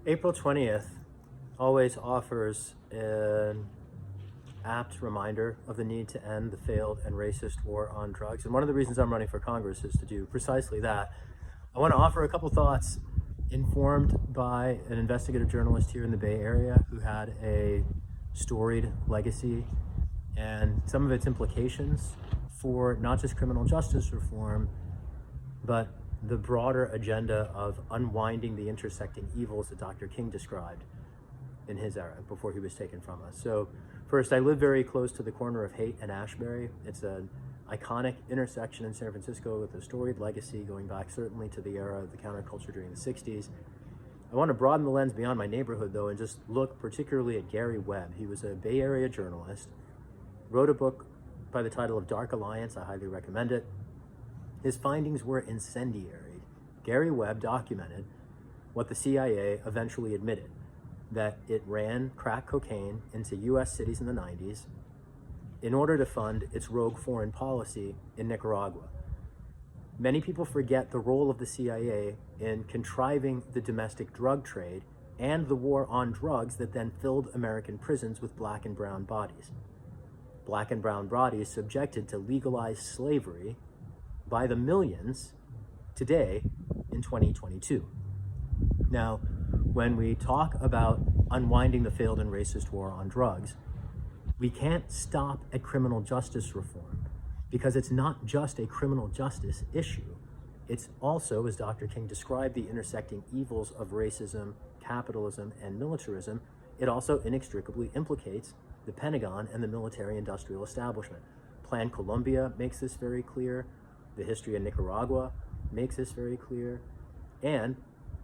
April 20th always offers an apt reminder of the need to end the failed and racist war on drugs. And one of the reasons I'm running for Congress is to do precisely that. I want to offer a couple thoughts informed by an investigative journalist here in the Bay Area who had a storied legacy and some of its implications for not just criminal justice reform, but the broader agenda of unwinding the intersecting evils that Dr. King described in his era before he was taken from us. So first, I live very close to the corner of Haight and Ashbury. It's an iconic intersection in San Francisco with a storied legacy going back certainly to the era of the counterculture during the 60s. I want to broaden the lens beyond my neighborhood though and just look particularly at Gary Webb. He was a Bay Area journalist, wrote a book by the title of Dark Alliance. I highly recommend it. His findings were incendiary. Gary Webb documented what the CIA eventually admitted, that it ran crack cocaine into US cities in the 90s in order to fund its rogue foreign policy in Nicaragua. Many people forget the role of the CIA in contriving the domestic drug trade and the war on drugs that then filled American prisons with black and brown bodies. Black and brown bodies subjected to legalized slavery by the millions today in 2022. Now, when we talk about unwinding the failed and racist war on drugs, we can't stop at criminal justice reform because it's not just a criminal justice issue. It's also, as Dr. King described, the intersecting evils of racism, capitalism, and militarism. It also inextricably implicates the Pentagon and the military-industrial establishment. Plan Colombia makes this very clear. The history of Nicaragua makes this very clear. And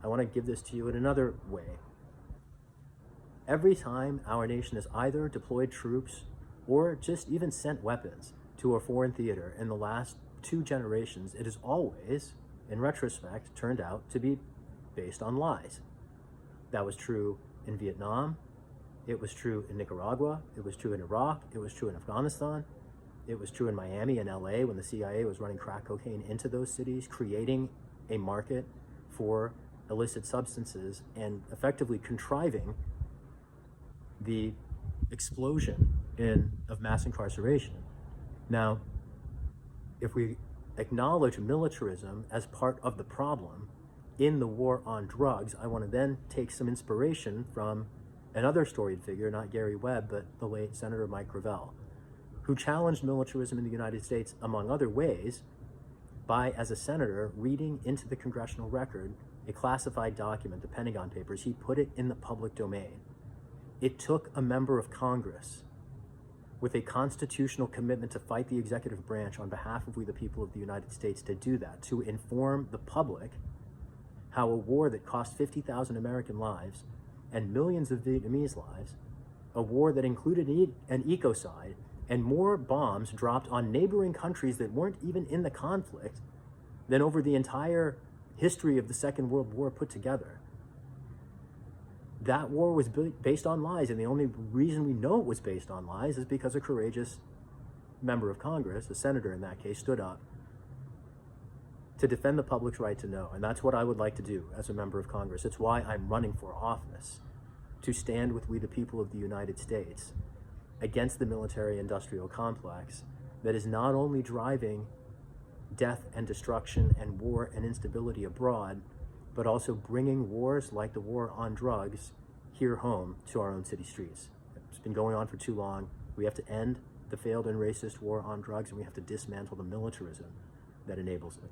I want to give this to you in another way. Every time our nation has either deployed troops or just even sent weapons to a foreign theater in the last 2 generations, it has always, in retrospect, turned out to be based on lies. That was true in Vietnam. It was true in Nicaragua. It was true in Iraq. It was true in Afghanistan. It was true in Miami and LA when the CIA was running crack cocaine into those cities, creating a market for illicit substances and effectively contriving the explosion of mass incarceration. Now, if we acknowledge militarism as part of the problem in the war on drugs, I want to then take some inspiration from another storied figure, not Gary Webb, but the late Senator Mike Gravel, who challenged militarism in the United States, among other ways, by, as a senator, reading into the congressional record a classified document, the Pentagon Papers. He put it in the public domain. It took a member of Congress with a constitutional commitment to fight the executive branch on behalf of we the people of the United States to do that, to inform the public how a war that cost 50,000 American lives and millions of Vietnamese lives, a war that included an ecocide, and more bombs dropped on neighboring countries that weren't even in the conflict than over the entire history of the Second World War put together. That war was based on lies, and the only reason we know it was based on lies is because a courageous member of Congress, a senator in that case, stood up to defend the public's right to know. And that's what I would like to do as a member of Congress. It's why I'm running for office, to stand with we the people of the United States against the military-industrial complex that is not only driving death and destruction and war and instability abroad, but also bringing wars like the war on drugs here home to our own city streets. It's been going on for too long. We have to end the failed and racist war on drugs, and we have to dismantle the militarism that enables it.